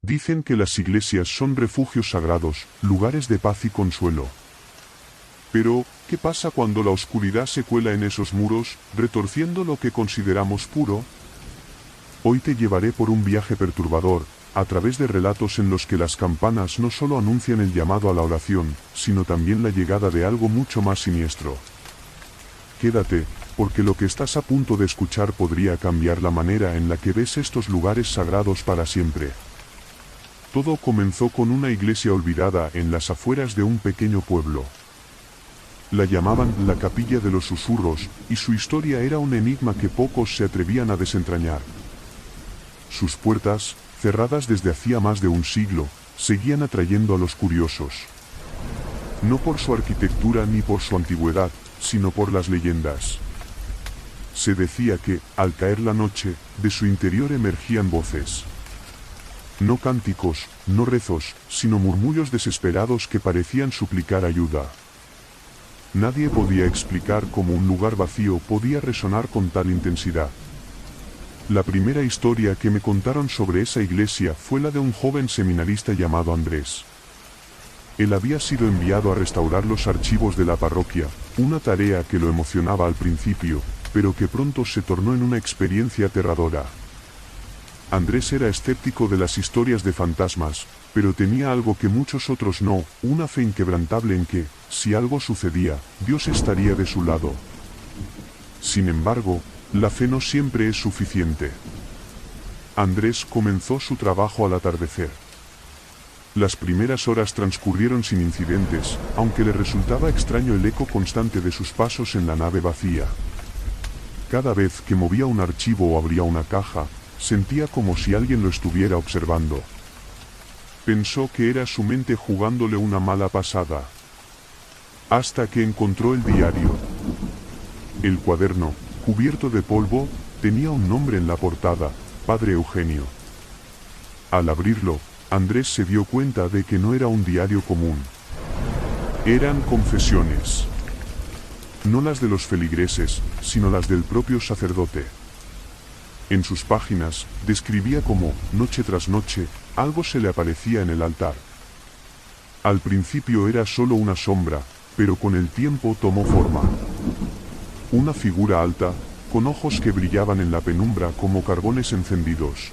Dicen que las iglesias son refugios sagrados, lugares de paz y consuelo. Pero, ¿qué pasa cuando la oscuridad se cuela en esos muros, retorciendo lo que consideramos puro? Hoy te llevaré por un viaje perturbador, a través de relatos en los que las campanas no solo anuncian el llamado a la oración, sino también la llegada de algo mucho más siniestro. Quédate, porque lo que estás a punto de escuchar podría cambiar la manera en la que ves estos lugares sagrados para siempre. Todo comenzó con una iglesia olvidada en las afueras de un pequeño pueblo. La llamaban la Capilla de los Susurros, y su historia era un enigma que pocos se atrevían a desentrañar. Sus puertas, cerradas desde hacía más de un siglo, seguían atrayendo a los curiosos. No por su arquitectura ni por su antigüedad, sino por las leyendas. Se decía que, al caer la noche, de su interior emergían voces. No cánticos, no rezos, sino murmullos desesperados que parecían suplicar ayuda. Nadie podía explicar cómo un lugar vacío podía resonar con tal intensidad. La primera historia que me contaron sobre esa iglesia fue la de un joven seminarista llamado Andrés. Él había sido enviado a restaurar los archivos de la parroquia, una tarea que lo emocionaba al principio, pero que pronto se tornó en una experiencia aterradora. Andrés era escéptico de las historias de fantasmas, pero tenía algo que muchos otros no, una fe inquebrantable en que, si algo sucedía, Dios estaría de su lado. Sin embargo, la fe no siempre es suficiente. Andrés comenzó su trabajo al atardecer. Las primeras horas transcurrieron sin incidentes, aunque le resultaba extraño el eco constante de sus pasos en la nave vacía. Cada vez que movía un archivo o abría una caja, sentía como si alguien lo estuviera observando. Pensó que era su mente jugándole una mala pasada. Hasta que encontró el diario. El cuaderno, cubierto de polvo, tenía un nombre en la portada, Padre Eugenio. Al abrirlo, Andrés se dio cuenta de que no era un diario común. Eran confesiones. No las de los feligreses, sino las del propio sacerdote. En sus páginas, describía cómo, noche tras noche, algo se le aparecía en el altar. Al principio era solo una sombra, pero con el tiempo tomó forma. Una figura alta, con ojos que brillaban en la penumbra como carbones encendidos.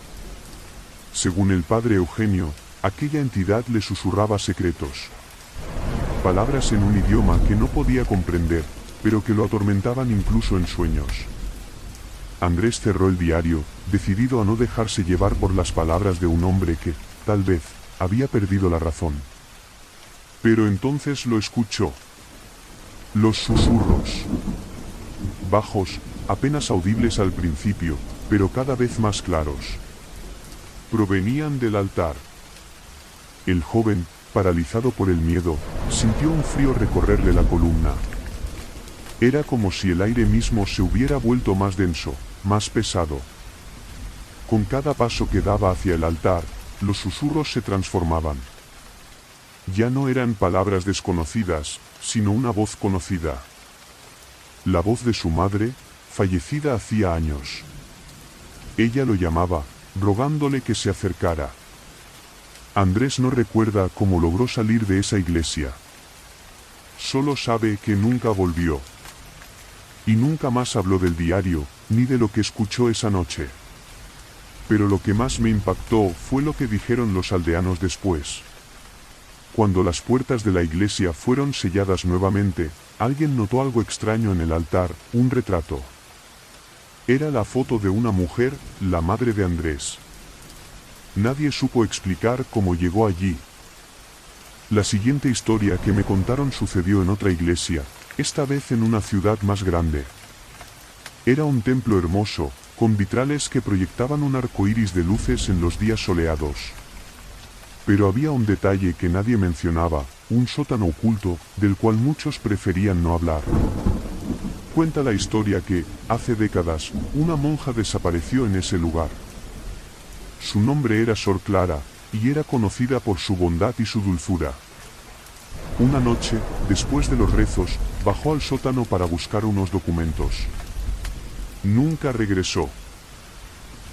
Según el padre Eugenio, aquella entidad le susurraba secretos. Palabras en un idioma que no podía comprender, pero que lo atormentaban incluso en sueños. Andrés cerró el diario, decidido a no dejarse llevar por las palabras de un hombre que, tal vez, había perdido la razón. Pero entonces lo escuchó. Los susurros. Bajos, apenas audibles al principio, pero cada vez más claros. Provenían del altar. El joven, paralizado por el miedo, sintió un frío recorrerle la columna. Era como si el aire mismo se hubiera vuelto más denso, más pesado. Con cada paso que daba hacia el altar, los susurros se transformaban. Ya no eran palabras desconocidas, sino una voz conocida. La voz de su madre, fallecida hacía años. Ella lo llamaba, rogándole que se acercara. Andrés no recuerda cómo logró salir de esa iglesia. Solo sabe que nunca volvió. Y nunca más habló del diario, ni de lo que escuchó esa noche. Pero lo que más me impactó fue lo que dijeron los aldeanos después. Cuando las puertas de la iglesia fueron selladas nuevamente, alguien notó algo extraño en el altar, un retrato. Era la foto de una mujer, la madre de Andrés. Nadie supo explicar cómo llegó allí. La siguiente historia que me contaron sucedió en otra iglesia, esta vez en una ciudad más grande. Era un templo hermoso, con vitrales que proyectaban un arco iris de luces en los días soleados. Pero había un detalle que nadie mencionaba, un sótano oculto, del cual muchos preferían no hablar. Cuenta la historia que, hace décadas, una monja desapareció en ese lugar. Su nombre era Sor Clara, y era conocida por su bondad y su dulzura. Una noche, después de los rezos, bajó al sótano para buscar unos documentos. Nunca regresó.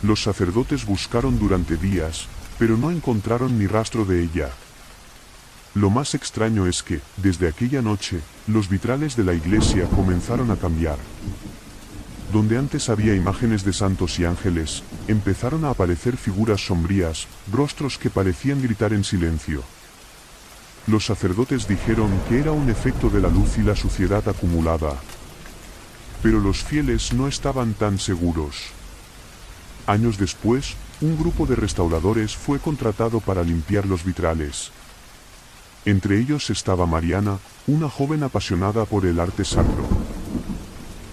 Los sacerdotes buscaron durante días, pero no encontraron ni rastro de ella. Lo más extraño es que, desde aquella noche, los vitrales de la iglesia comenzaron a cambiar. Donde antes había imágenes de santos y ángeles, empezaron a aparecer figuras sombrías, rostros que parecían gritar en silencio. Los sacerdotes dijeron que era un efecto de la luz y la suciedad acumulada. Pero los fieles no estaban tan seguros. Años después, un grupo de restauradores fue contratado para limpiar los vitrales. Entre ellos estaba Mariana, una joven apasionada por el arte sacro.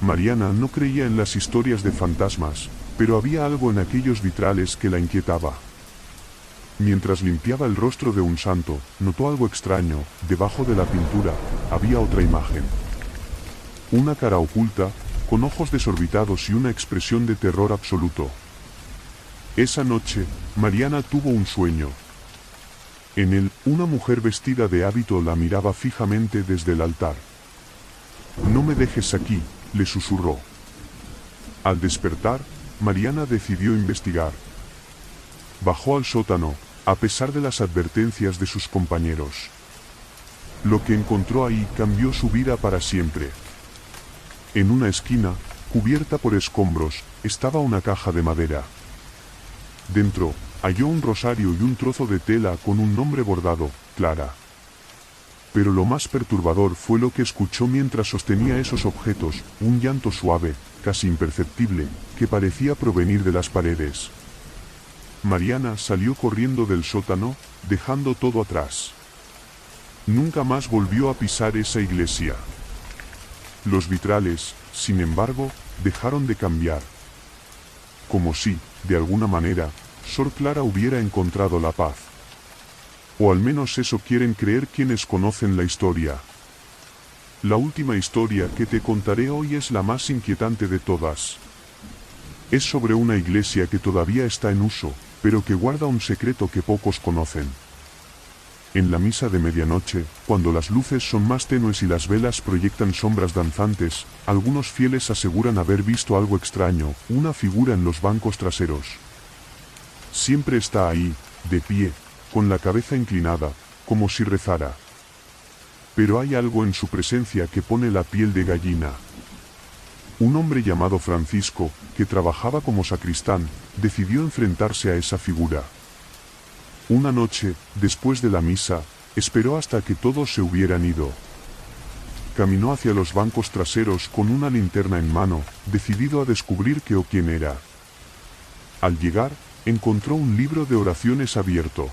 Mariana no creía en las historias de fantasmas, pero había algo en aquellos vitrales que la inquietaba. Mientras limpiaba el rostro de un santo, notó algo extraño. Debajo de la pintura, había otra imagen. Una cara oculta, con ojos desorbitados y una expresión de terror absoluto. Esa noche, Mariana tuvo un sueño. En él, una mujer vestida de hábito la miraba fijamente desde el altar. «No me dejes aquí», le susurró. Al despertar, Mariana decidió investigar. Bajó al sótano, a pesar de las advertencias de sus compañeros. Lo que encontró ahí cambió su vida para siempre. En una esquina, cubierta por escombros, estaba una caja de madera. Dentro, halló un rosario y un trozo de tela con un nombre bordado, Clara. Pero lo más perturbador fue lo que escuchó mientras sostenía esos objetos, un llanto suave, casi imperceptible, que parecía provenir de las paredes. Mariana salió corriendo del sótano, dejando todo atrás. Nunca más volvió a pisar esa iglesia. Los vitrales, sin embargo, dejaron de cambiar. Como si, de alguna manera, Sor Clara hubiera encontrado la paz. O al menos eso quieren creer quienes conocen la historia. La última historia que te contaré hoy es la más inquietante de todas. Es sobre una iglesia que todavía está en uso, pero que guarda un secreto que pocos conocen. En la misa de medianoche, cuando las luces son más tenues y las velas proyectan sombras danzantes, algunos fieles aseguran haber visto algo extraño, una figura en los bancos traseros. Siempre está ahí, de pie, con la cabeza inclinada, como si rezara. Pero hay algo en su presencia que pone la piel de gallina. Un hombre llamado Francisco, que trabajaba como sacristán, decidió enfrentarse a esa figura. Una noche, después de la misa, esperó hasta que todos se hubieran ido. Caminó hacia los bancos traseros con una linterna en mano, decidido a descubrir qué o quién era. Al llegar, encontró un libro de oraciones abierto.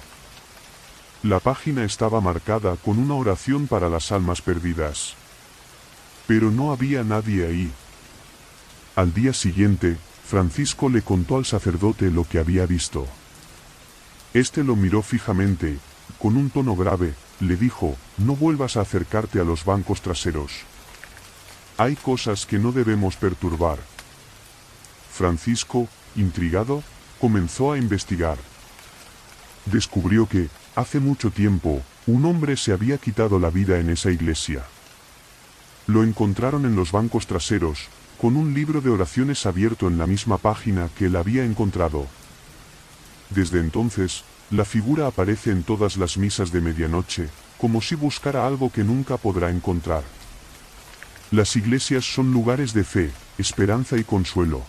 La página estaba marcada con una oración para las almas perdidas. Pero no había nadie ahí. Al día siguiente, Francisco le contó al sacerdote lo que había visto. Este lo miró fijamente, con un tono grave, le dijo, «No vuelvas a acercarte a los bancos traseros. Hay cosas que no debemos perturbar». Francisco, intrigado, comenzó a investigar. Descubrió que, hace mucho tiempo, un hombre se había quitado la vida en esa iglesia. Lo encontraron en los bancos traseros, con un libro de oraciones abierto en la misma página que él había encontrado. Desde entonces, la figura aparece en todas las misas de medianoche, como si buscara algo que nunca podrá encontrar. Las iglesias son lugares de fe, esperanza y consuelo.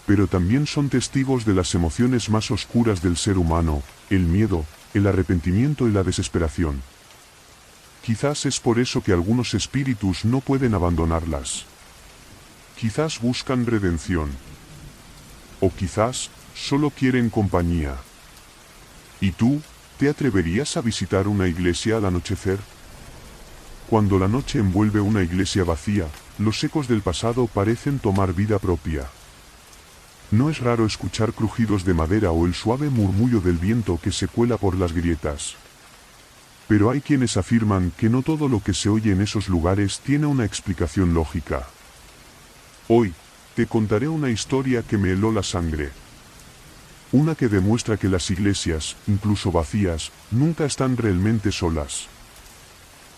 Pero también son testigos de las emociones más oscuras del ser humano, el miedo, el arrepentimiento y la desesperación. Quizás es por eso que algunos espíritus no pueden abandonarlas. Quizás buscan redención. O quizás, solo quieren compañía. ¿Y tú, te atreverías a visitar una iglesia al anochecer? Cuando la noche envuelve una iglesia vacía, los ecos del pasado parecen tomar vida propia. No es raro escuchar crujidos de madera o el suave murmullo del viento que se cuela por las grietas. Pero hay quienes afirman que no todo lo que se oye en esos lugares tiene una explicación lógica. Hoy, te contaré una historia que me heló la sangre. Una que demuestra que las iglesias, incluso vacías, nunca están realmente solas.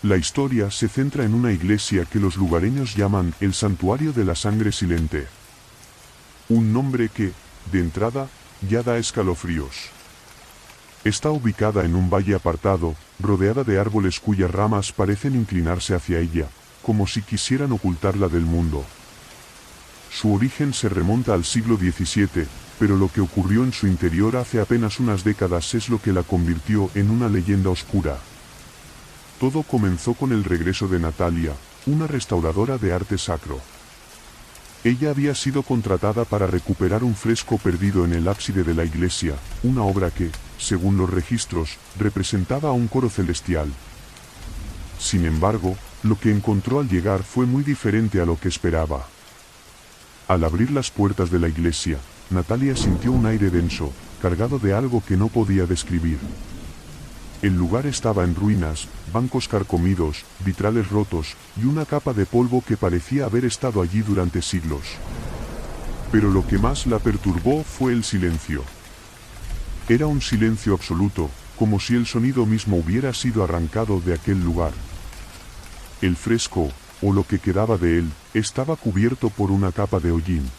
La historia se centra en una iglesia que los lugareños llaman el Santuario de la Sangre Silente. Un nombre que, de entrada, ya da escalofríos. Está ubicada en un valle apartado, rodeada de árboles cuyas ramas parecen inclinarse hacia ella, como si quisieran ocultarla del mundo. Su origen se remonta al siglo XVII, pero lo que ocurrió en su interior hace apenas unas décadas es lo que la convirtió en una leyenda oscura. Todo comenzó con el regreso de Natalia, una restauradora de arte sacro. Ella había sido contratada para recuperar un fresco perdido en el ábside de la iglesia, una obra que, según los registros, representaba a un coro celestial. Sin embargo, lo que encontró al llegar fue muy diferente a lo que esperaba. Al abrir las puertas de la iglesia, Natalia sintió un aire denso, cargado de algo que no podía describir. El lugar estaba en ruinas, bancos carcomidos, vitrales rotos, y una capa de polvo que parecía haber estado allí durante siglos. Pero lo que más la perturbó fue el silencio. Era un silencio absoluto, como si el sonido mismo hubiera sido arrancado de aquel lugar. El fresco, o lo que quedaba de él, estaba cubierto por una capa de hollín.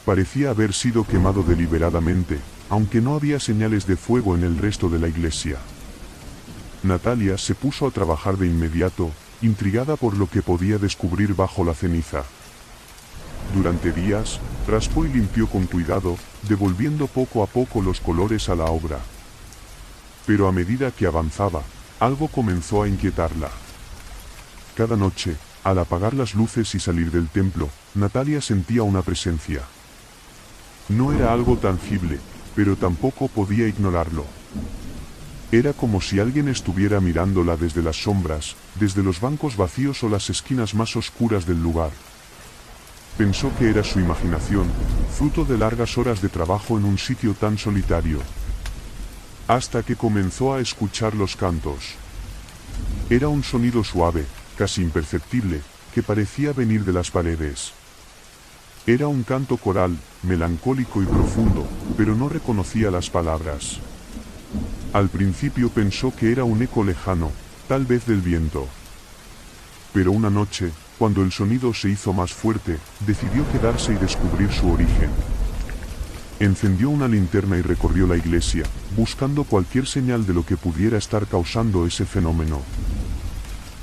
Parecía haber sido quemado deliberadamente, aunque no había señales de fuego en el resto de la iglesia. Natalia se puso a trabajar de inmediato, intrigada por lo que podía descubrir bajo la ceniza. Durante días, raspó y limpió con cuidado, devolviendo poco a poco los colores a la obra. Pero a medida que avanzaba, algo comenzó a inquietarla. Cada noche, al apagar las luces y salir del templo, Natalia sentía una presencia. No era algo tangible, pero tampoco podía ignorarlo. Era como si alguien estuviera mirándola desde las sombras, desde los bancos vacíos o las esquinas más oscuras del lugar. Pensó que era su imaginación, fruto de largas horas de trabajo en un sitio tan solitario. Hasta que comenzó a escuchar los cantos. Era un sonido suave, casi imperceptible, que parecía venir de las paredes. Era un canto coral, melancólico y profundo, pero no reconocía las palabras. Al principio pensó que era un eco lejano, tal vez del viento. Pero una noche, cuando el sonido se hizo más fuerte, decidió quedarse y descubrir su origen. Encendió una linterna y recorrió la iglesia, buscando cualquier señal de lo que pudiera estar causando ese fenómeno.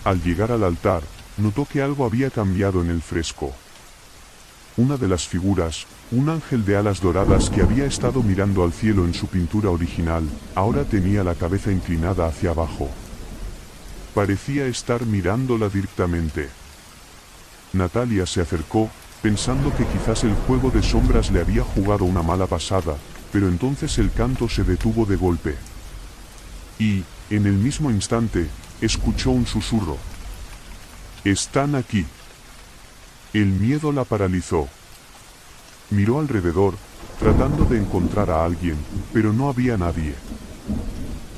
Al llegar al altar, notó que algo había cambiado en el fresco. Una de las figuras, un ángel de alas doradas que había estado mirando al cielo en su pintura original, ahora tenía la cabeza inclinada hacia abajo. Parecía estar mirándola directamente. Natalia se acercó, pensando que quizás el juego de sombras le había jugado una mala pasada, pero entonces el canto se detuvo de golpe. Y, en el mismo instante, escuchó un susurro. «Están aquí». El miedo la paralizó. Miró alrededor, tratando de encontrar a alguien, pero no había nadie.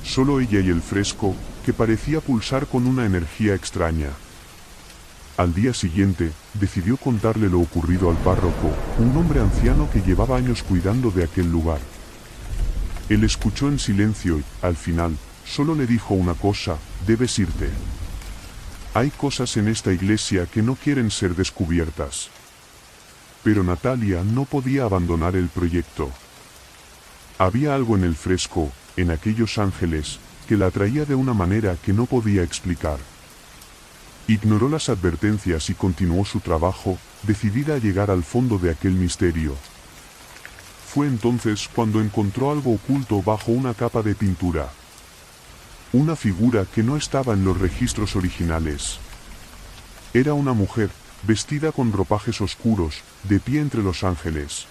Solo ella y el fresco, que parecía pulsar con una energía extraña. Al día siguiente, decidió contarle lo ocurrido al párroco, un hombre anciano que llevaba años cuidando de aquel lugar. Él escuchó en silencio y, al final, solo le dijo una cosa: debes irte. Hay cosas en esta iglesia que no quieren ser descubiertas. Pero Natalia no podía abandonar el proyecto. Había algo en el fresco, en aquellos ángeles, que la atraía de una manera que no podía explicar. Ignoró las advertencias y continuó su trabajo, decidida a llegar al fondo de aquel misterio. Fue entonces cuando encontró algo oculto bajo una capa de pintura. Una figura que no estaba en los registros originales. Era una mujer, vestida con ropajes oscuros, de pie entre los ángeles.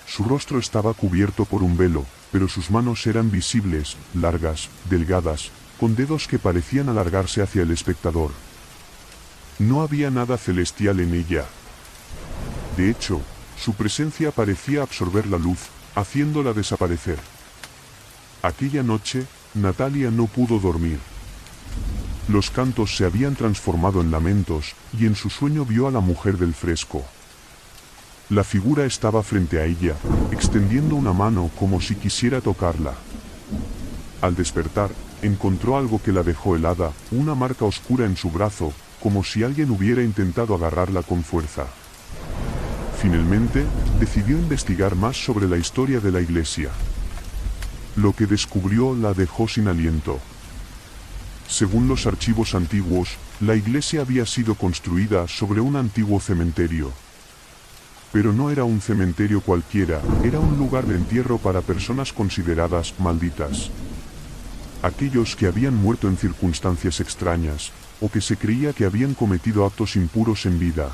Su rostro estaba cubierto por un velo, pero sus manos eran visibles, largas, delgadas, con dedos que parecían alargarse hacia el espectador. No había nada celestial en ella. De hecho, su presencia parecía absorber la luz, haciéndola desaparecer. Aquella noche, Natalia no pudo dormir. Los cantos se habían transformado en lamentos, y en su sueño vio a la mujer del fresco. La figura estaba frente a ella, extendiendo una mano como si quisiera tocarla. Al despertar, encontró algo que la dejó helada, una marca oscura en su brazo, como si alguien hubiera intentado agarrarla con fuerza. Finalmente, decidió investigar más sobre la historia de la iglesia. Lo que descubrió la dejó sin aliento. Según los archivos antiguos, la iglesia había sido construida sobre un antiguo cementerio. Pero no era un cementerio cualquiera, era un lugar de entierro para personas consideradas malditas. Aquellos que habían muerto en circunstancias extrañas, o que se creía que habían cometido actos impuros en vida.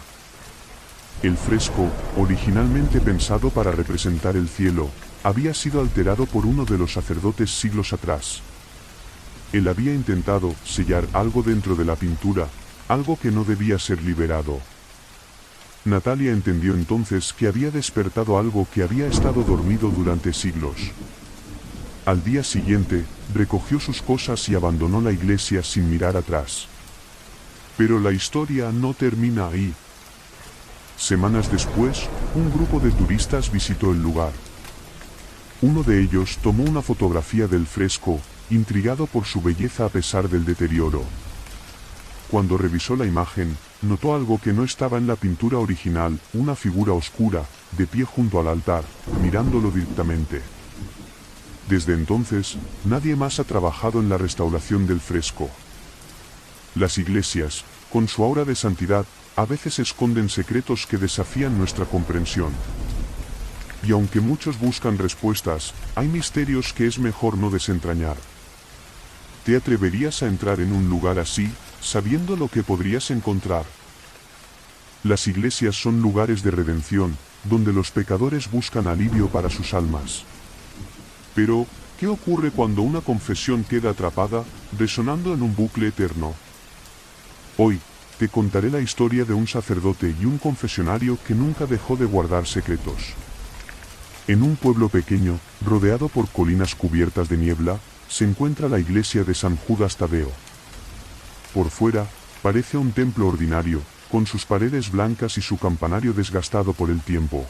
El fresco, originalmente pensado para representar el cielo, había sido alterado por uno de los sacerdotes siglos atrás. Él había intentado sellar algo dentro de la pintura, algo que no debía ser liberado. Natalia entendió entonces que había despertado algo que había estado dormido durante siglos. Al día siguiente, recogió sus cosas y abandonó la iglesia sin mirar atrás. Pero la historia no termina ahí. Semanas después, un grupo de turistas visitó el lugar. Uno de ellos tomó una fotografía del fresco, intrigado por su belleza a pesar del deterioro. Cuando revisó la imagen, notó algo que no estaba en la pintura original, una figura oscura, de pie junto al altar, mirándolo directamente. Desde entonces, nadie más ha trabajado en la restauración del fresco. Las iglesias, con su aura de santidad, a veces esconden secretos que desafían nuestra comprensión. Y aunque muchos buscan respuestas, hay misterios que es mejor no desentrañar. ¿Te atreverías a entrar en un lugar así, sabiendo lo que podrías encontrar? Las iglesias son lugares de redención, donde los pecadores buscan alivio para sus almas. Pero, ¿qué ocurre cuando una confesión queda atrapada, resonando en un bucle eterno? Hoy, te contaré la historia de un sacerdote y un confesionario que nunca dejó de guardar secretos. En un pueblo pequeño, rodeado por colinas cubiertas de niebla, se encuentra la iglesia de San Judas Tadeo. Por fuera, parece un templo ordinario, con sus paredes blancas y su campanario desgastado por el tiempo.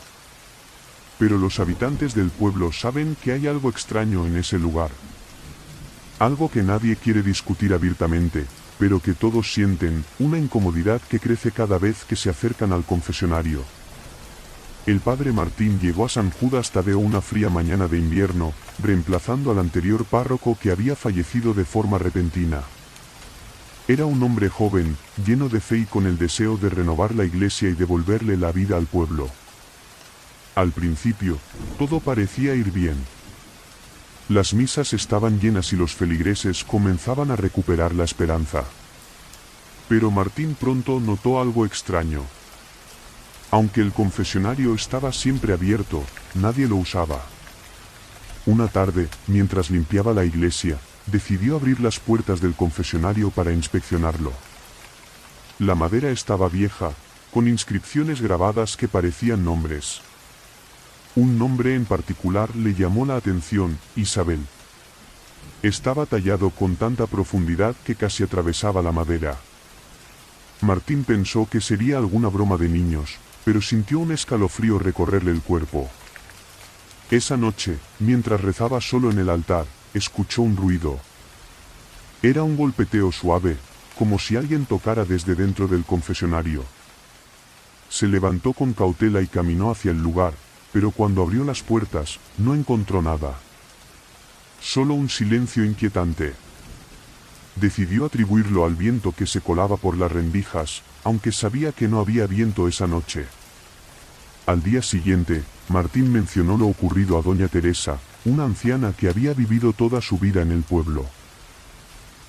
Pero los habitantes del pueblo saben que hay algo extraño en ese lugar. Algo que nadie quiere discutir abiertamente, pero que todos sienten, una incomodidad que crece cada vez que se acercan al confesionario. El padre Martín llegó a San Judas Tadeo una fría mañana de invierno, reemplazando al anterior párroco que había fallecido de forma repentina. Era un hombre joven, lleno de fe y con el deseo de renovar la iglesia y devolverle la vida al pueblo. Al principio, todo parecía ir bien. Las misas estaban llenas y los feligreses comenzaban a recuperar la esperanza. Pero Martín pronto notó algo extraño. Aunque el confesionario estaba siempre abierto, nadie lo usaba. Una tarde, mientras limpiaba la iglesia, decidió abrir las puertas del confesionario para inspeccionarlo. La madera estaba vieja, con inscripciones grabadas que parecían nombres. Un nombre en particular le llamó la atención: Isabel. Estaba tallado con tanta profundidad que casi atravesaba la madera. Martín pensó que sería alguna broma de niños, pero sintió un escalofrío recorrerle el cuerpo. Esa noche, mientras rezaba solo en el altar, escuchó un ruido. Era un golpeteo suave, como si alguien tocara desde dentro del confesionario. Se levantó con cautela y caminó hacia el lugar, pero cuando abrió las puertas, no encontró nada. Solo un silencio inquietante. Decidió atribuirlo al viento que se colaba por las rendijas, aunque sabía que no había viento esa noche. Al día siguiente, Martín mencionó lo ocurrido a doña Teresa, una anciana que había vivido toda su vida en el pueblo.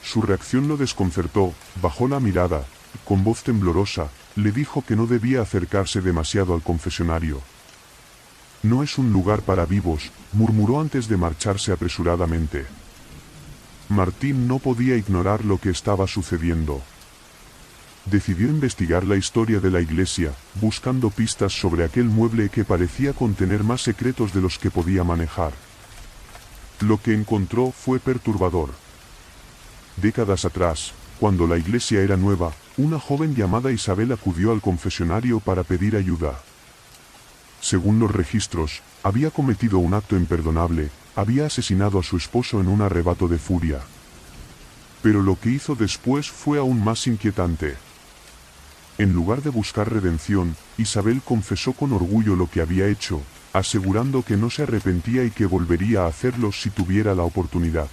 Su reacción lo desconcertó, bajó la mirada, y con voz temblorosa, le dijo que no debía acercarse demasiado al confesionario. No es un lugar para vivos, murmuró antes de marcharse apresuradamente. Martín no podía ignorar lo que estaba sucediendo. Decidió investigar la historia de la iglesia, buscando pistas sobre aquel mueble que parecía contener más secretos de los que podía manejar. Lo que encontró fue perturbador. Décadas atrás, cuando la iglesia era nueva, una joven llamada Isabel acudió al confesionario para pedir ayuda. Según los registros, había cometido un acto imperdonable, había asesinado a su esposo en un arrebato de furia. Pero lo que hizo después fue aún más inquietante. En lugar de buscar redención, Isabel confesó con orgullo lo que había hecho, asegurando que no se arrepentía y que volvería a hacerlo si tuviera la oportunidad.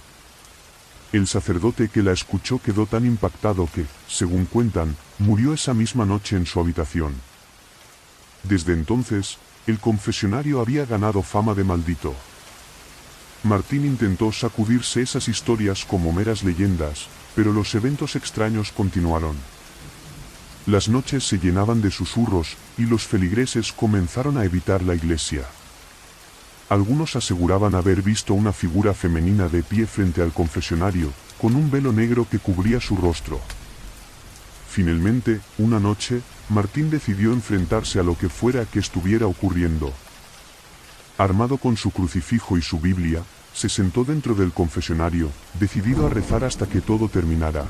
El sacerdote que la escuchó quedó tan impactado que, según cuentan, murió esa misma noche en su habitación. Desde entonces, el confesionario había ganado fama de maldito. Martín intentó sacudirse esas historias como meras leyendas, pero los eventos extraños continuaron. Las noches se llenaban de susurros, y los feligreses comenzaron a evitar la iglesia. Algunos aseguraban haber visto una figura femenina de pie frente al confesionario, con un velo negro que cubría su rostro. Finalmente, una noche, Martín decidió enfrentarse a lo que fuera que estuviera ocurriendo. Armado con su crucifijo y su Biblia, se sentó dentro del confesionario, decidido a rezar hasta que todo terminara.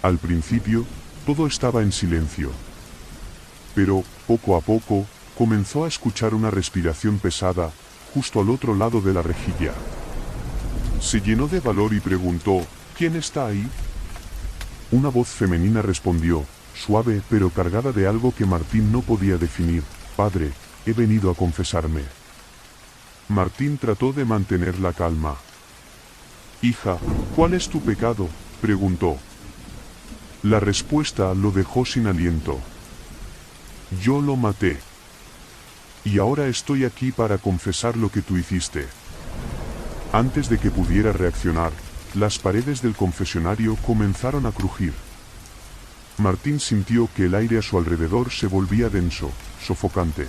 Al principio, todo estaba en silencio. Pero, poco a poco, comenzó a escuchar una respiración pesada, justo al otro lado de la rejilla. Se llenó de valor y preguntó, ¿quién está ahí? Una voz femenina respondió, suave pero cargada de algo que Martín no podía definir, Padre, he venido a confesarme. Martín trató de mantener la calma. Hija, ¿cuál es tu pecado?, preguntó. La respuesta lo dejó sin aliento. Yo lo maté. Y ahora estoy aquí para confesar lo que tú hiciste. Antes de que pudiera reaccionar, las paredes del confesionario comenzaron a crujir. Martín sintió que el aire a su alrededor se volvía denso, sofocante.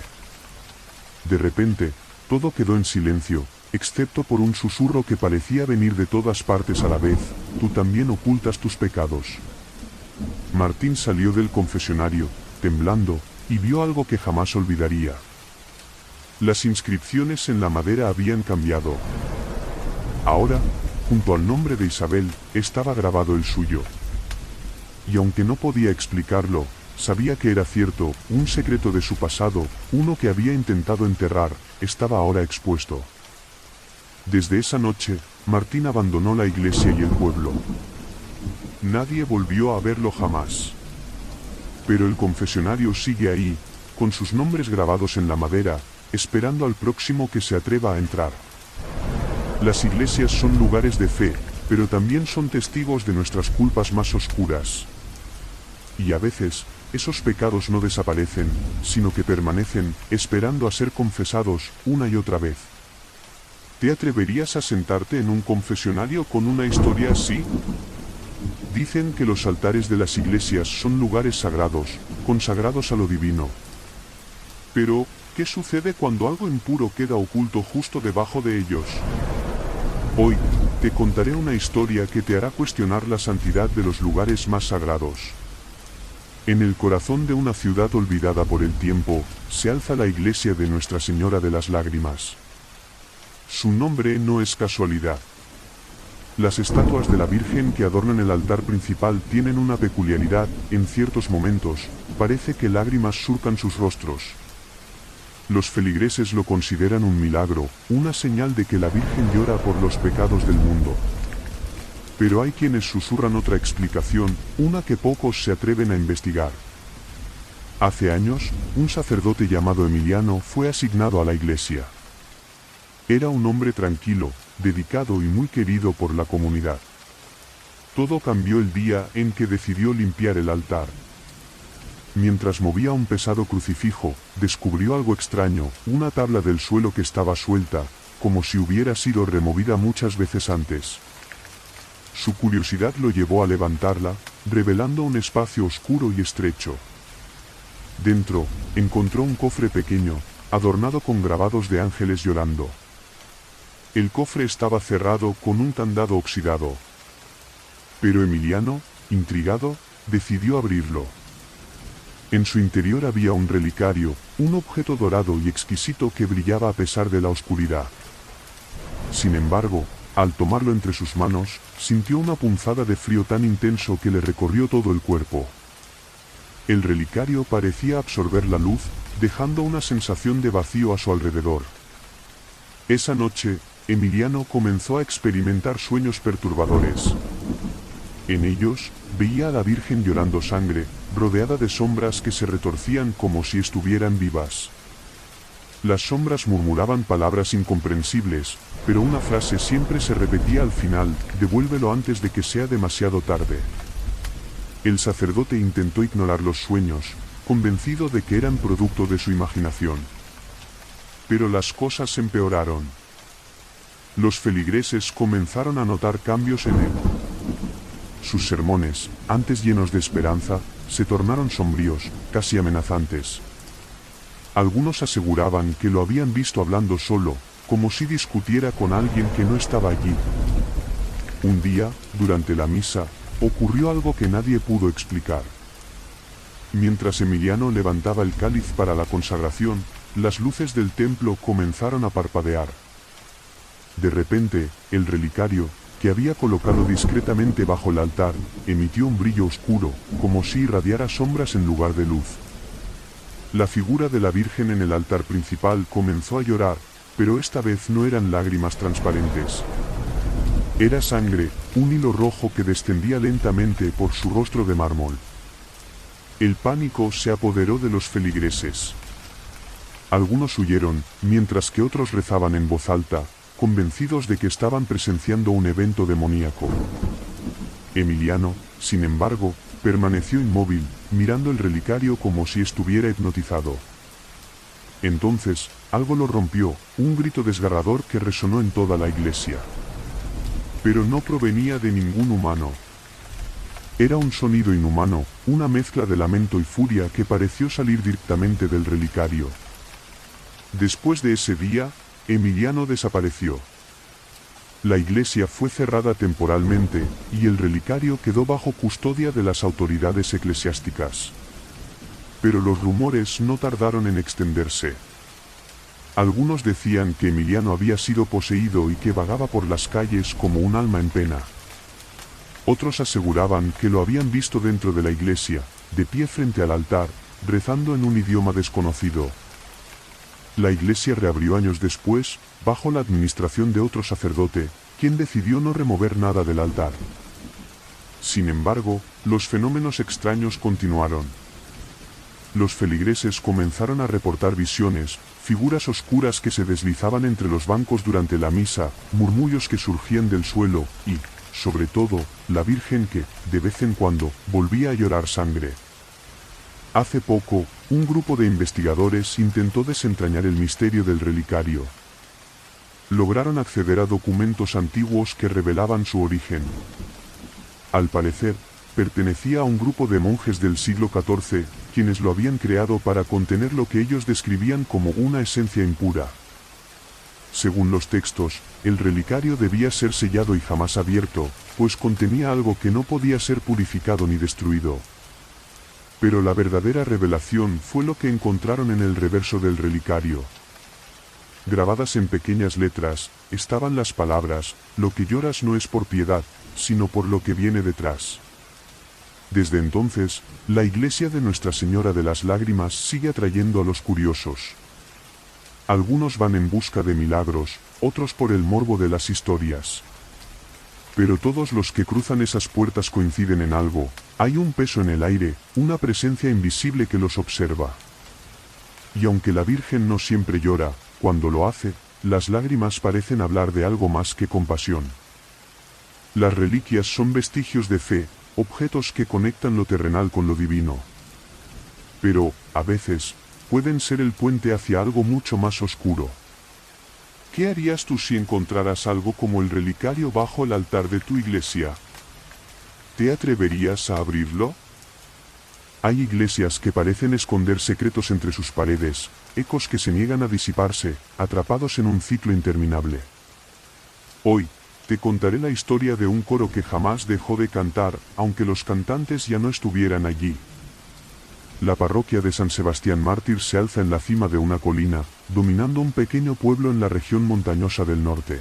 De repente, todo quedó en silencio, excepto por un susurro que parecía venir de todas partes a la vez, tú también ocultas tus pecados. Martín salió del confesionario, temblando, y vio algo que jamás olvidaría. Las inscripciones en la madera habían cambiado. Ahora, junto al nombre de Isabel, estaba grabado el suyo. Y aunque no podía explicarlo, sabía que era cierto, un secreto de su pasado, uno que había intentado enterrar, estaba ahora expuesto. Desde esa noche, Martín abandonó la iglesia y el pueblo. Nadie volvió a verlo jamás. Pero el confesionario sigue ahí, con sus nombres grabados en la madera, esperando al próximo que se atreva a entrar. Las iglesias son lugares de fe, pero también son testigos de nuestras culpas más oscuras. Y a veces, esos pecados no desaparecen, sino que permanecen, esperando a ser confesados, una y otra vez. ¿Te atreverías a sentarte en un confesionario con una historia así? Dicen que los altares de las iglesias son lugares sagrados, consagrados a lo divino. Pero, ¿qué sucede cuando algo impuro queda oculto justo debajo de ellos? Hoy, te contaré una historia que te hará cuestionar la santidad de los lugares más sagrados. En el corazón de una ciudad olvidada por el tiempo, se alza la iglesia de Nuestra Señora de las Lágrimas. Su nombre no es casualidad. Las estatuas de la Virgen que adornan el altar principal tienen una peculiaridad, en ciertos momentos, parece que lágrimas surcan sus rostros. Los feligreses lo consideran un milagro, una señal de que la Virgen llora por los pecados del mundo. Pero hay quienes susurran otra explicación, una que pocos se atreven a investigar. Hace años, un sacerdote llamado Emiliano fue asignado a la iglesia. Era un hombre tranquilo, dedicado y muy querido por la comunidad. Todo cambió el día en que decidió limpiar el altar. Mientras movía un pesado crucifijo, descubrió algo extraño, una tabla del suelo que estaba suelta, como si hubiera sido removida muchas veces antes. Su curiosidad lo llevó a levantarla, revelando un espacio oscuro y estrecho. Dentro, encontró un cofre pequeño, adornado con grabados de ángeles llorando. El cofre estaba cerrado con un candado oxidado. Pero Emiliano, intrigado, decidió abrirlo. En su interior había un relicario, un objeto dorado y exquisito que brillaba a pesar de la oscuridad. Sin embargo, al tomarlo entre sus manos, sintió una punzada de frío tan intenso que le recorrió todo el cuerpo. El relicario parecía absorber la luz, dejando una sensación de vacío a su alrededor. Esa noche, Emiliano comenzó a experimentar sueños perturbadores. En ellos, veía a la Virgen llorando sangre, rodeada de sombras que se retorcían como si estuvieran vivas. Las sombras murmuraban palabras incomprensibles, pero una frase siempre se repetía al final: devuélvelo antes de que sea demasiado tarde. El sacerdote intentó ignorar los sueños, convencido de que eran producto de su imaginación. Pero las cosas empeoraron. Los feligreses comenzaron a notar cambios en él. Sus sermones, antes llenos de esperanza, se tornaron sombríos, casi amenazantes. Algunos aseguraban que lo habían visto hablando solo, como si discutiera con alguien que no estaba allí. Un día, durante la misa, ocurrió algo que nadie pudo explicar. Mientras Emiliano levantaba el cáliz para la consagración, las luces del templo comenzaron a parpadear. De repente, el relicario, que había colocado discretamente bajo el altar, emitió un brillo oscuro, como si irradiara sombras en lugar de luz. La figura de la Virgen en el altar principal comenzó a llorar, pero esta vez no eran lágrimas transparentes. Era sangre, un hilo rojo que descendía lentamente por su rostro de mármol. El pánico se apoderó de los feligreses. Algunos huyeron, mientras que otros rezaban en voz alta, convencidos de que estaban presenciando un evento demoníaco. Emiliano, sin embargo, permaneció inmóvil, mirando el relicario como si estuviera hipnotizado. Entonces, algo lo rompió, un grito desgarrador que resonó en toda la iglesia. Pero no provenía de ningún humano. Era un sonido inhumano, una mezcla de lamento y furia que pareció salir directamente del relicario. Después de ese día, Emiliano desapareció. La iglesia fue cerrada temporalmente, y el relicario quedó bajo custodia de las autoridades eclesiásticas. Pero los rumores no tardaron en extenderse. Algunos decían que Emiliano había sido poseído y que vagaba por las calles como un alma en pena. Otros aseguraban que lo habían visto dentro de la iglesia, de pie frente al altar, rezando en un idioma desconocido. La iglesia reabrió años después, bajo la administración de otro sacerdote, quien decidió no remover nada del altar. Sin embargo, los fenómenos extraños continuaron. Los feligreses comenzaron a reportar visiones, figuras oscuras que se deslizaban entre los bancos durante la misa, murmullos que surgían del suelo, y, sobre todo, la Virgen que, de vez en cuando, volvía a llorar sangre. Hace poco, un grupo de investigadores intentó desentrañar el misterio del relicario. Lograron acceder a documentos antiguos que revelaban su origen. Al parecer, pertenecía a un grupo de monjes del siglo XIV, quienes lo habían creado para contener lo que ellos describían como una esencia impura. Según los textos, el relicario debía ser sellado y jamás abierto, pues contenía algo que no podía ser purificado ni destruido. Pero la verdadera revelación fue lo que encontraron en el reverso del relicario. Grabadas en pequeñas letras, estaban las palabras: lo que lloras no es por piedad, sino por lo que viene detrás. Desde entonces, la iglesia de Nuestra Señora de las Lágrimas sigue atrayendo a los curiosos. Algunos van en busca de milagros, otros por el morbo de las historias. Pero todos los que cruzan esas puertas coinciden en algo: hay un peso en el aire, una presencia invisible que los observa. Y aunque la Virgen no siempre llora, cuando lo hace, las lágrimas parecen hablar de algo más que compasión. Las reliquias son vestigios de fe, objetos que conectan lo terrenal con lo divino. Pero, a veces, pueden ser el puente hacia algo mucho más oscuro. ¿Qué harías tú si encontraras algo como el relicario bajo el altar de tu iglesia? ¿Te atreverías a abrirlo? Hay iglesias que parecen esconder secretos entre sus paredes, ecos que se niegan a disiparse, atrapados en un ciclo interminable. Hoy, te contaré la historia de un coro que jamás dejó de cantar, aunque los cantantes ya no estuvieran allí. La parroquia de San Sebastián Mártir se alza en la cima de una colina, dominando un pequeño pueblo en la región montañosa del norte.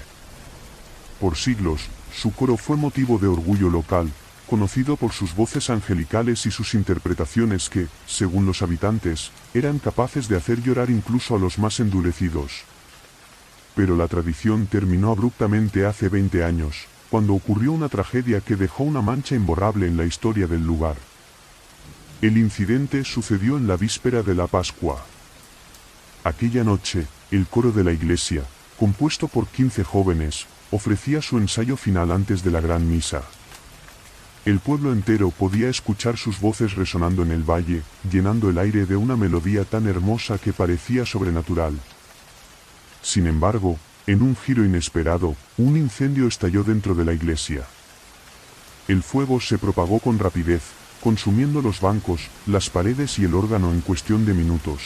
Por siglos, su coro fue motivo de orgullo local, conocido por sus voces angelicales y sus interpretaciones que, según los habitantes, eran capaces de hacer llorar incluso a los más endurecidos. Pero la tradición terminó abruptamente hace 20 años, cuando ocurrió una tragedia que dejó una mancha imborrable en la historia del lugar. El incidente sucedió en la víspera de la Pascua. Aquella noche, el coro de la iglesia, compuesto por 15 jóvenes, ofrecía su ensayo final antes de la gran misa. El pueblo entero podía escuchar sus voces resonando en el valle, llenando el aire de una melodía tan hermosa que parecía sobrenatural. Sin embargo, en un giro inesperado, un incendio estalló dentro de la iglesia. El fuego se propagó con rapidez, consumiendo los bancos, las paredes y el órgano en cuestión de minutos.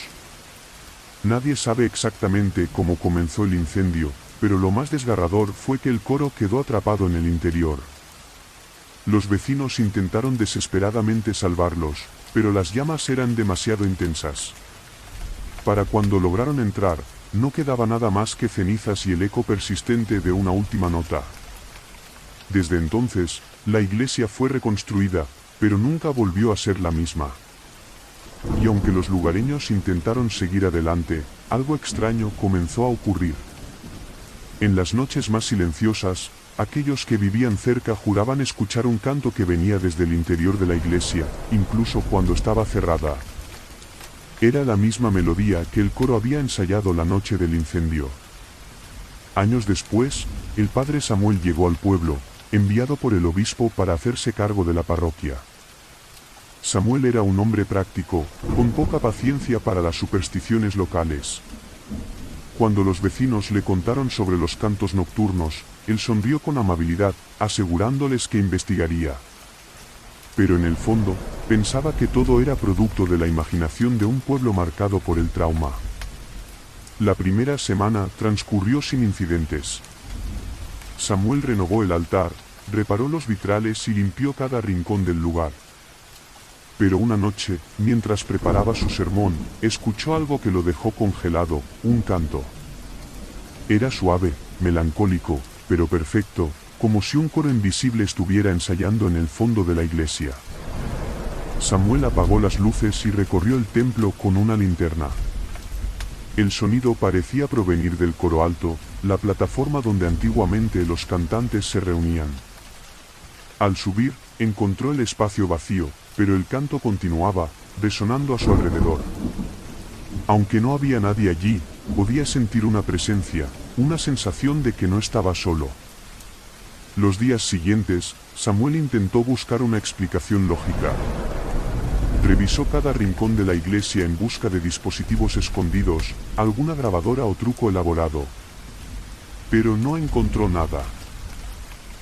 Nadie sabe exactamente cómo comenzó el incendio, pero lo más desgarrador fue que el coro quedó atrapado en el interior. Los vecinos intentaron desesperadamente salvarlos, pero las llamas eran demasiado intensas. Para cuando lograron entrar, no quedaba nada más que cenizas y el eco persistente de una última nota. Desde entonces, la iglesia fue reconstruida, pero nunca volvió a ser la misma. Y aunque los lugareños intentaron seguir adelante, algo extraño comenzó a ocurrir. En las noches más silenciosas, aquellos que vivían cerca juraban escuchar un canto que venía desde el interior de la iglesia, incluso cuando estaba cerrada. Era la misma melodía que el coro había ensayado la noche del incendio. Años después, el padre Samuel llegó al pueblo, enviado por el obispo para hacerse cargo de la parroquia. Samuel era un hombre práctico, con poca paciencia para las supersticiones locales. Cuando los vecinos le contaron sobre los cantos nocturnos, él sonrió con amabilidad, asegurándoles que investigaría. Pero en el fondo, pensaba que todo era producto de la imaginación de un pueblo marcado por el trauma. La primera semana transcurrió sin incidentes. Samuel renovó el altar, reparó los vitrales y limpió cada rincón del lugar. Pero una noche, mientras preparaba su sermón, escuchó algo que lo dejó congelado, un canto. Era suave, melancólico, pero perfecto, como si un coro invisible estuviera ensayando en el fondo de la iglesia. Samuel apagó las luces y recorrió el templo con una linterna. El sonido parecía provenir del coro alto, la plataforma donde antiguamente los cantantes se reunían. Al subir, encontró el espacio vacío, pero el canto continuaba, resonando a su alrededor. Aunque no había nadie allí, podía sentir una presencia, una sensación de que no estaba solo. Los días siguientes, Samuel intentó buscar una explicación lógica. Revisó cada rincón de la iglesia en busca de dispositivos escondidos, alguna grabadora o truco elaborado. Pero no encontró nada.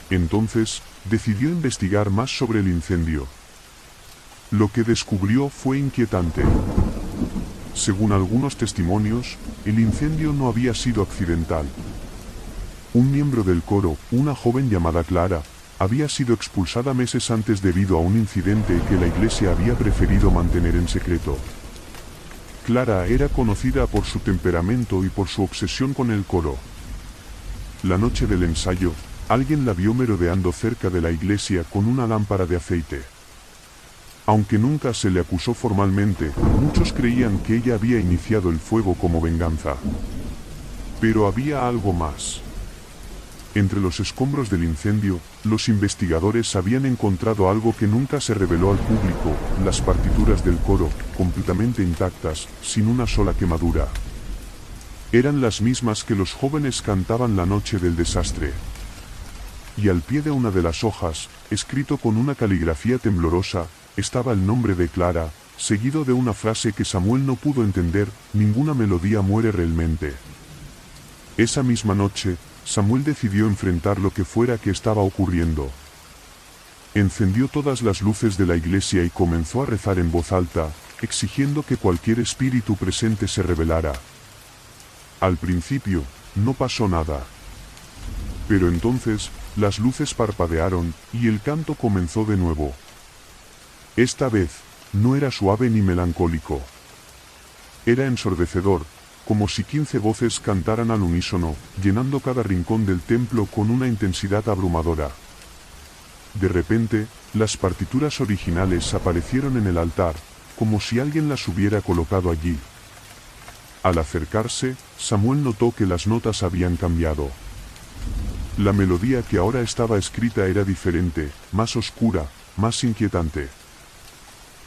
Entonces, decidió investigar más sobre el incendio. Lo que descubrió fue inquietante. Según algunos testimonios, el incendio no había sido accidental. Un miembro del coro, una joven llamada Clara, había sido expulsada meses antes debido a un incidente que la iglesia había preferido mantener en secreto. Clara era conocida por su temperamento y por su obsesión con el coro. La noche del ensayo, alguien la vio merodeando cerca de la iglesia con una lámpara de aceite. Aunque nunca se le acusó formalmente, muchos creían que ella había iniciado el fuego como venganza. Pero había algo más. Entre los escombros del incendio, los investigadores habían encontrado algo que nunca se reveló al público, las partituras del coro, completamente intactas, sin una sola quemadura. Eran las mismas que los jóvenes cantaban la noche del desastre. Y al pie de una de las hojas, escrito con una caligrafía temblorosa, estaba el nombre de Clara, seguido de una frase que Samuel no pudo entender: ninguna melodía muere realmente. Esa misma noche, Samuel decidió enfrentar lo que fuera que estaba ocurriendo. Encendió todas las luces de la iglesia y comenzó a rezar en voz alta, exigiendo que cualquier espíritu presente se revelara. Al principio, no pasó nada. Pero entonces, las luces parpadearon, y el canto comenzó de nuevo. Esta vez, no era suave ni melancólico. Era ensordecedor, como si 15 voces cantaran al unísono, llenando cada rincón del templo con una intensidad abrumadora. De repente, las partituras originales aparecieron en el altar, como si alguien las hubiera colocado allí. Al acercarse, Samuel notó que las notas habían cambiado. La melodía que ahora estaba escrita era diferente, más oscura, más inquietante.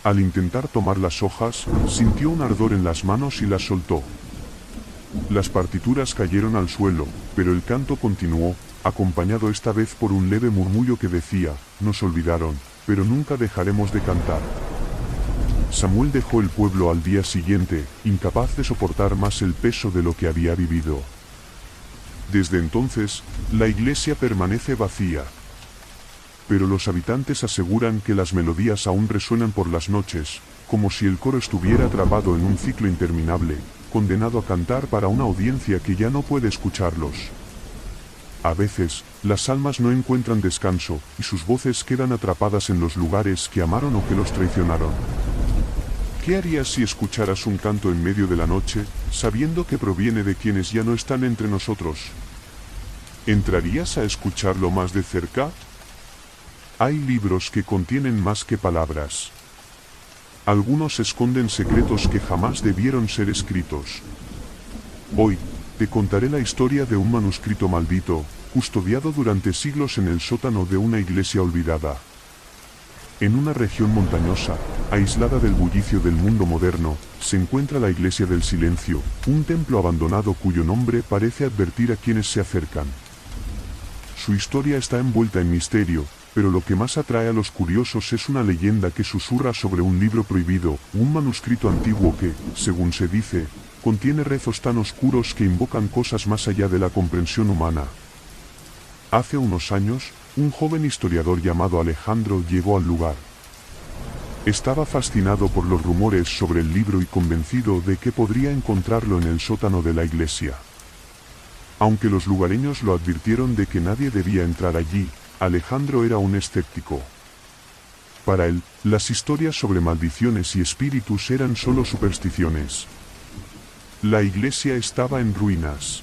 Al intentar tomar las hojas, sintió un ardor en las manos y las soltó. Las partituras cayeron al suelo, pero el canto continuó, acompañado esta vez por un leve murmullo que decía, nos olvidaron, pero nunca dejaremos de cantar. Samuel dejó el pueblo al día siguiente, incapaz de soportar más el peso de lo que había vivido. Desde entonces, la iglesia permanece vacía. Pero los habitantes aseguran que las melodías aún resuenan por las noches, como si el coro estuviera atrapado en un ciclo interminable, condenado a cantar para una audiencia que ya no puede escucharlos. A veces, las almas no encuentran descanso, y sus voces quedan atrapadas en los lugares que amaron o que los traicionaron. ¿Qué harías si escucharas un canto en medio de la noche, sabiendo que proviene de quienes ya no están entre nosotros? ¿Entrarías a escucharlo más de cerca? Hay libros que contienen más que palabras. Algunos esconden secretos que jamás debieron ser escritos. Hoy, te contaré la historia de un manuscrito maldito, custodiado durante siglos en el sótano de una iglesia olvidada. En una región montañosa, aislada del bullicio del mundo moderno, se encuentra la Iglesia del Silencio, un templo abandonado cuyo nombre parece advertir a quienes se acercan. Su historia está envuelta en misterio, pero lo que más atrae a los curiosos es una leyenda que susurra sobre un libro prohibido, un manuscrito antiguo que, según se dice, contiene rezos tan oscuros que invocan cosas más allá de la comprensión humana. Hace unos años, un joven historiador llamado Alejandro llegó al lugar. Estaba fascinado por los rumores sobre el libro y convencido de que podría encontrarlo en el sótano de la iglesia. Aunque los lugareños lo advirtieron de que nadie debía entrar allí, Alejandro era un escéptico. Para él, las historias sobre maldiciones y espíritus eran solo supersticiones. La iglesia estaba en ruinas.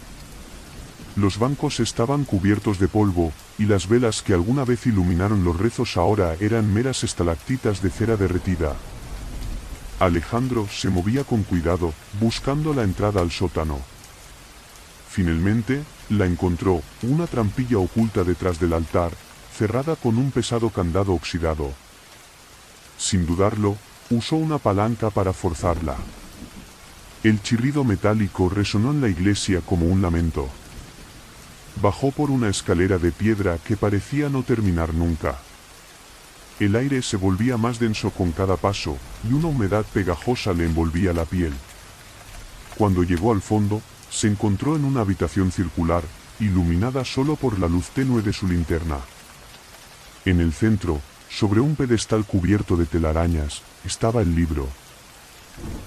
Los bancos estaban cubiertos de polvo, y las velas que alguna vez iluminaron los rezos ahora eran meras estalactitas de cera derretida. Alejandro se movía con cuidado, buscando la entrada al sótano. Finalmente, la encontró, una trampilla oculta detrás del altar, cerrada con un pesado candado oxidado. Sin dudarlo, usó una palanca para forzarla. El chirrido metálico resonó en la iglesia como un lamento. Bajó por una escalera de piedra que parecía no terminar nunca. El aire se volvía más denso con cada paso, y una humedad pegajosa le envolvía la piel. Cuando llegó al fondo, se encontró en una habitación circular, iluminada solo por la luz tenue de su linterna. En el centro, sobre un pedestal cubierto de telarañas, estaba el libro.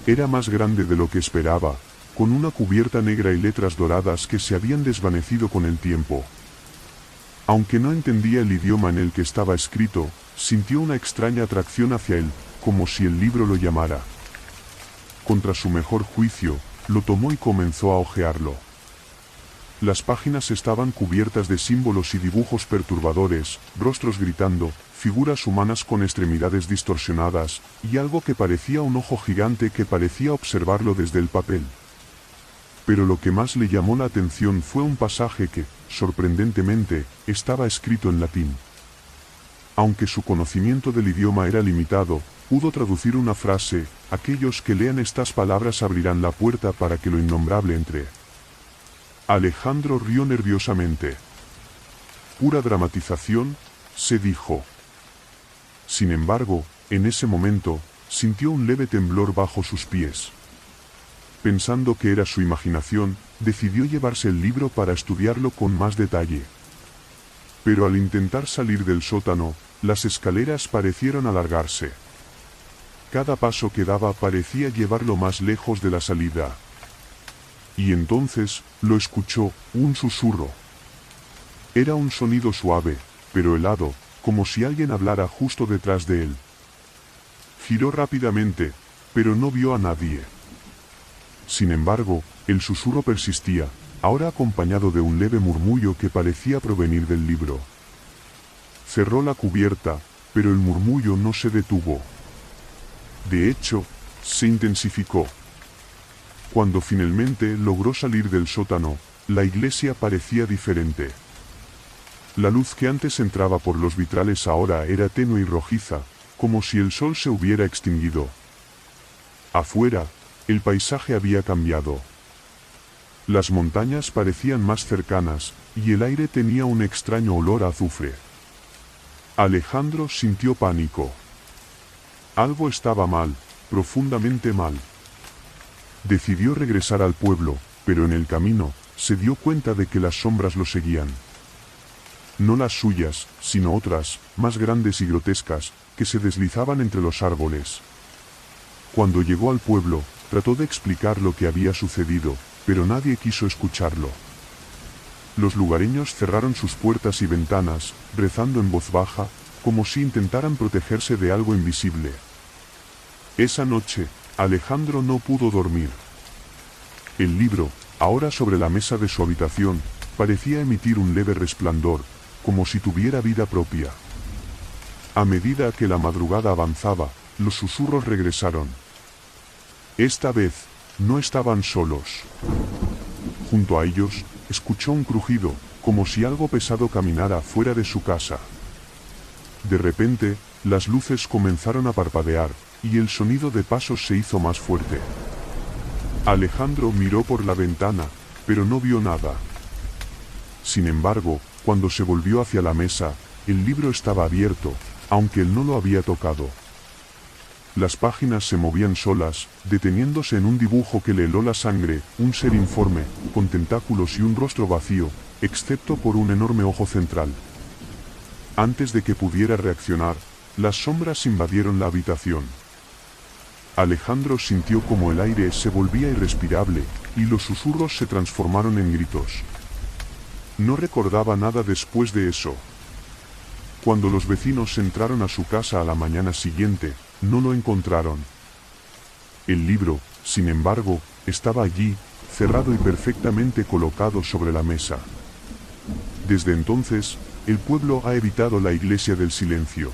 Era más grande de lo que esperaba, con una cubierta negra y letras doradas que se habían desvanecido con el tiempo. Aunque no entendía el idioma en el que estaba escrito, sintió una extraña atracción hacia él, como si el libro lo llamara. Contra su mejor juicio, lo tomó y comenzó a hojearlo. Las páginas estaban cubiertas de símbolos y dibujos perturbadores, rostros gritando, figuras humanas con extremidades distorsionadas, y algo que parecía un ojo gigante que parecía observarlo desde el papel. Pero lo que más le llamó la atención fue un pasaje que, sorprendentemente, estaba escrito en latín. Aunque su conocimiento del idioma era limitado, pudo traducir una frase: aquellos que lean estas palabras abrirán la puerta para que lo innombrable entre. Alejandro rió nerviosamente. Pura dramatización, se dijo. Sin embargo, en ese momento, sintió un leve temblor bajo sus pies. Pensando que era su imaginación, decidió llevarse el libro para estudiarlo con más detalle. Pero al intentar salir del sótano, las escaleras parecieron alargarse. Cada paso que daba parecía llevarlo más lejos de la salida. Y entonces, lo escuchó, un susurro. Era un sonido suave, pero helado, como si alguien hablara justo detrás de él. Giró rápidamente, pero no vio a nadie. Sin embargo, el susurro persistía, ahora acompañado de un leve murmullo que parecía provenir del libro. Cerró la cubierta, pero el murmullo no se detuvo. De hecho, se intensificó. Cuando finalmente logró salir del sótano, la iglesia parecía diferente. La luz que antes entraba por los vitrales ahora era tenue y rojiza, como si el sol se hubiera extinguido. Afuera, el paisaje había cambiado. Las montañas parecían más cercanas, y el aire tenía un extraño olor a azufre. Alejandro sintió pánico. Algo estaba mal, profundamente mal. Decidió regresar al pueblo, pero en el camino, se dio cuenta de que las sombras lo seguían. No las suyas, sino otras, más grandes y grotescas, que se deslizaban entre los árboles. Cuando llegó al pueblo, trató de explicar lo que había sucedido, pero nadie quiso escucharlo. Los lugareños cerraron sus puertas y ventanas, rezando en voz baja, como si intentaran protegerse de algo invisible. Esa noche, Alejandro no pudo dormir. El libro, ahora sobre la mesa de su habitación, parecía emitir un leve resplandor, como si tuviera vida propia. A medida que la madrugada avanzaba, los susurros regresaron. Esta vez, no estaban solos. Junto a ellos, escuchó un crujido, como si algo pesado caminara fuera de su casa. De repente, las luces comenzaron a parpadear, y el sonido de pasos se hizo más fuerte. Alejandro miró por la ventana, pero no vio nada. Sin embargo, cuando se volvió hacia la mesa, el libro estaba abierto, aunque él no lo había tocado. Las páginas se movían solas, deteniéndose en un dibujo que le heló la sangre, un ser informe, con tentáculos y un rostro vacío, excepto por un enorme ojo central. Antes de que pudiera reaccionar, las sombras invadieron la habitación. Alejandro sintió como el aire se volvía irrespirable, y los susurros se transformaron en gritos. No recordaba nada después de eso. Cuando los vecinos entraron a su casa a la mañana siguiente, no lo encontraron. El libro, sin embargo, estaba allí, cerrado y perfectamente colocado sobre la mesa. Desde entonces, el pueblo ha evitado la iglesia del silencio.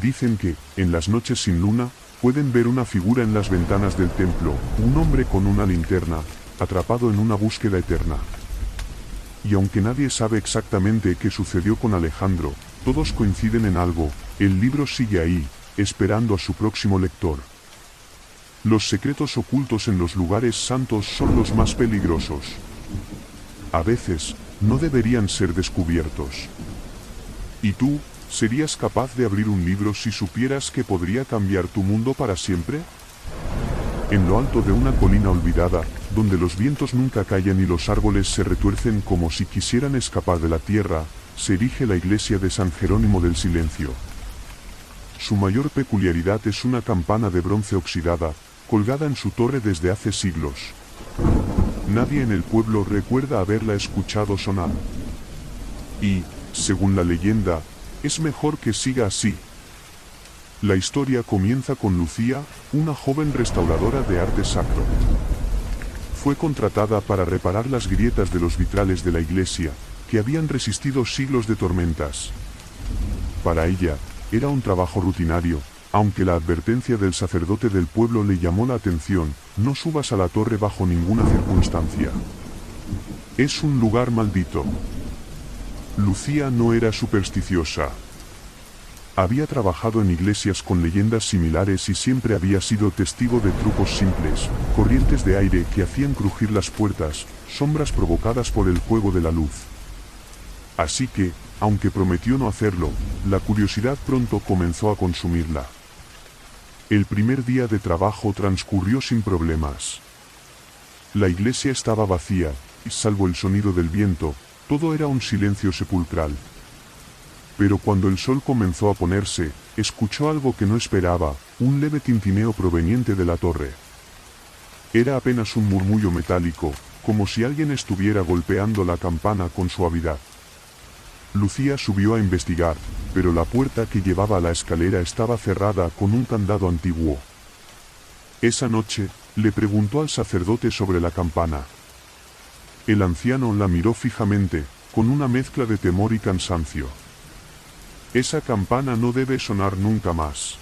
Dicen que, en las noches sin luna, pueden ver una figura en las ventanas del templo, un hombre con una linterna, atrapado en una búsqueda eterna. Y aunque nadie sabe exactamente qué sucedió con Alejandro, todos coinciden en algo: el libro sigue ahí, esperando a su próximo lector. Los secretos ocultos en los lugares santos son los más peligrosos. A veces, no deberían ser descubiertos. ¿Y tú, serías capaz de abrir un libro si supieras que podría cambiar tu mundo para siempre? En lo alto de una colina olvidada, donde los vientos nunca callan y los árboles se retuercen como si quisieran escapar de la tierra, se erige la iglesia de San Jerónimo del Silencio. Su mayor peculiaridad es una campana de bronce oxidada, colgada en su torre desde hace siglos. Nadie en el pueblo recuerda haberla escuchado sonar. Y, según la leyenda, es mejor que siga así. La historia comienza con Lucía, una joven restauradora de arte sacro. Fue contratada para reparar las grietas de los vitrales de la iglesia, que habían resistido siglos de tormentas. Para ella, era un trabajo rutinario, aunque la advertencia del sacerdote del pueblo le llamó la atención: no subas a la torre bajo ninguna circunstancia. Es un lugar maldito. Lucía no era supersticiosa. Había trabajado en iglesias con leyendas similares y siempre había sido testigo de trucos simples, corrientes de aire que hacían crujir las puertas, sombras provocadas por el juego de la luz. Así que, aunque prometió no hacerlo, la curiosidad pronto comenzó a consumirla. El primer día de trabajo transcurrió sin problemas. La iglesia estaba vacía, y salvo el sonido del viento, todo era un silencio sepulcral. Pero cuando el sol comenzó a ponerse, escuchó algo que no esperaba: un leve tintineo proveniente de la torre. Era apenas un murmullo metálico, como si alguien estuviera golpeando la campana con suavidad. Lucía subió a investigar, pero la puerta que llevaba a la escalera estaba cerrada con un candado antiguo. Esa noche, le preguntó al sacerdote sobre la campana. El anciano la miró fijamente, con una mezcla de temor y cansancio. Esa campana no debe sonar nunca más.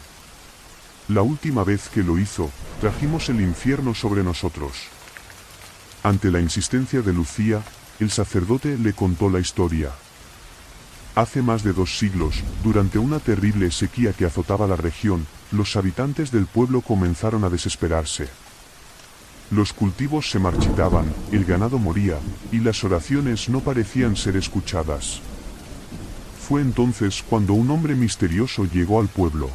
La última vez que lo hizo, trajimos el infierno sobre nosotros. Ante la insistencia de Lucía, el sacerdote le contó la historia. Hace más de 2 siglos, durante una terrible sequía que azotaba la región, los habitantes del pueblo comenzaron a desesperarse. Los cultivos se marchitaban, el ganado moría, y las oraciones no parecían ser escuchadas. Fue entonces cuando un hombre misterioso llegó al pueblo.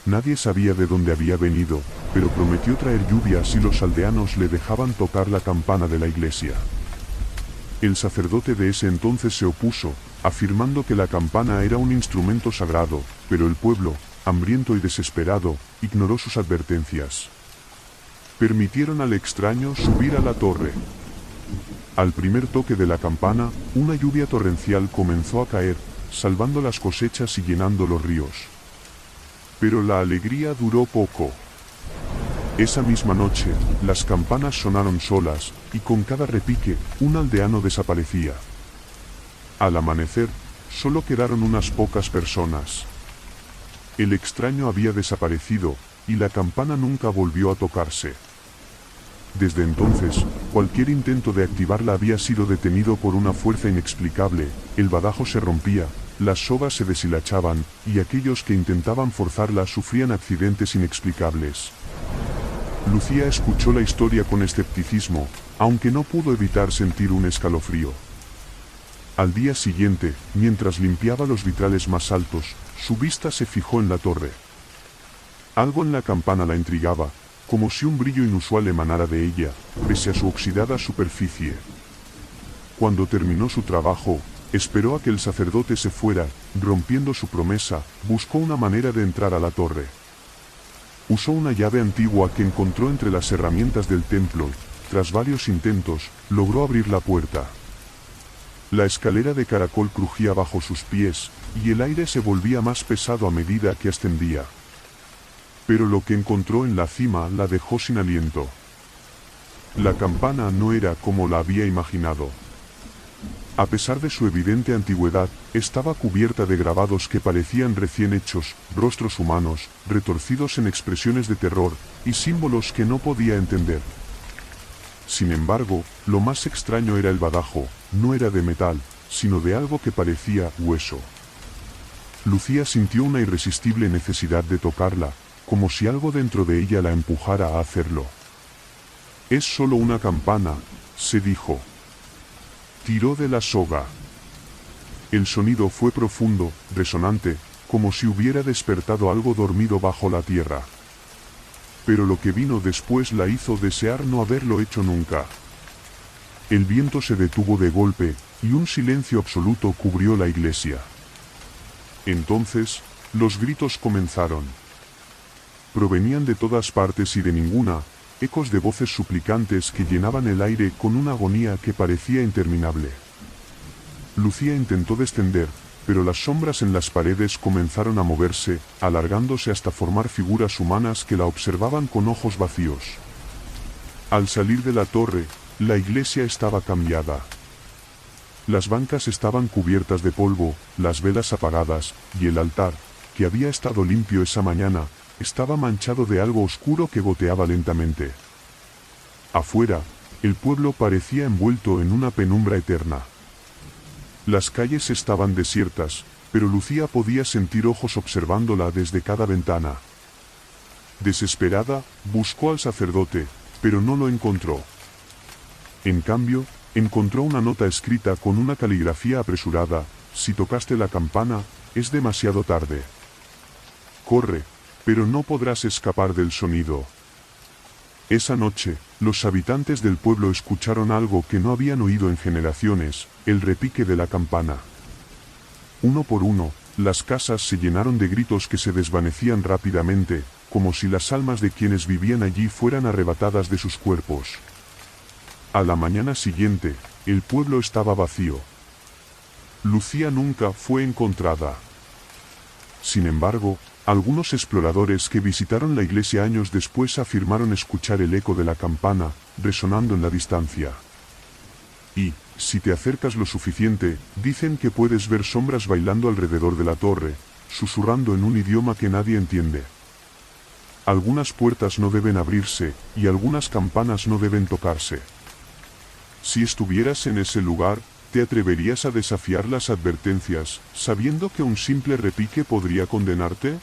Nadie sabía de dónde había venido, pero prometió traer lluvia si los aldeanos le dejaban tocar la campana de la iglesia. El sacerdote de ese entonces se opuso, afirmando que la campana era un instrumento sagrado, pero el pueblo, hambriento y desesperado, ignoró sus advertencias. Permitieron al extraño subir a la torre. Al primer toque de la campana, una lluvia torrencial comenzó a caer, salvando las cosechas y llenando los ríos. Pero la alegría duró poco. Esa misma noche, las campanas sonaron solas, y con cada repique, un aldeano desaparecía. Al amanecer, solo quedaron unas pocas personas. El extraño había desaparecido, y la campana nunca volvió a tocarse. Desde entonces, cualquier intento de activarla había sido detenido por una fuerza inexplicable, el badajo se rompía, las sogas se deshilachaban, y aquellos que intentaban forzarla sufrían accidentes inexplicables. Lucía escuchó la historia con escepticismo, aunque no pudo evitar sentir un escalofrío. Al día siguiente, mientras limpiaba los vitrales más altos, su vista se fijó en la torre. Algo en la campana la intrigaba, como si un brillo inusual emanara de ella, pese a su oxidada superficie. Cuando terminó su trabajo, esperó a que el sacerdote se fuera, rompiendo su promesa, buscó una manera de entrar a la torre. Usó una llave antigua que encontró entre las herramientas del templo, tras varios intentos, logró abrir la puerta. La escalera de caracol crujía bajo sus pies, y el aire se volvía más pesado a medida que ascendía. Pero lo que encontró en la cima la dejó sin aliento. La campana no era como la había imaginado. A pesar de su evidente antigüedad, estaba cubierta de grabados que parecían recién hechos, rostros humanos, retorcidos en expresiones de terror, y símbolos que no podía entender. Sin embargo, lo más extraño era el badajo, no era de metal, sino de algo que parecía hueso. Lucía sintió una irresistible necesidad de tocarla, como si algo dentro de ella la empujara a hacerlo. «Es solo una campana», se dijo. Tiró de la soga. El sonido fue profundo, resonante, como si hubiera despertado algo dormido bajo la tierra. Pero lo que vino después la hizo desear no haberlo hecho nunca. El viento se detuvo de golpe, y un silencio absoluto cubrió la iglesia. Entonces, los gritos comenzaron. Provenían de todas partes y de ninguna, ecos de voces suplicantes que llenaban el aire con una agonía que parecía interminable. Lucía intentó descender, pero las sombras en las paredes comenzaron a moverse, alargándose hasta formar figuras humanas que la observaban con ojos vacíos. Al salir de la torre, la iglesia estaba cambiada. Las bancas estaban cubiertas de polvo, las velas apagadas, y el altar, que había estado limpio esa mañana, estaba manchado de algo oscuro que goteaba lentamente. Afuera, el pueblo parecía envuelto en una penumbra eterna. Las calles estaban desiertas, pero Lucía podía sentir ojos observándola desde cada ventana. Desesperada, buscó al sacerdote, pero no lo encontró. En cambio, encontró una nota escrita con una caligrafía apresurada: «Si tocaste la campana, es demasiado tarde. Corre, pero no podrás escapar del sonido». Esa noche, los habitantes del pueblo escucharon algo que no habían oído en generaciones: el repique de la campana. Uno por uno, las casas se llenaron de gritos que se desvanecían rápidamente, como si las almas de quienes vivían allí fueran arrebatadas de sus cuerpos. A la mañana siguiente, el pueblo estaba vacío. Lucía nunca fue encontrada. Sin embargo, algunos exploradores que visitaron la iglesia años después afirmaron escuchar el eco de la campana, resonando en la distancia. Y, si te acercas lo suficiente, dicen que puedes ver sombras bailando alrededor de la torre, susurrando en un idioma que nadie entiende. Algunas puertas no deben abrirse, y algunas campanas no deben tocarse. Si estuvieras en ese lugar, ¿te atreverías a desafiar las advertencias, sabiendo que un simple repique podría condenarte?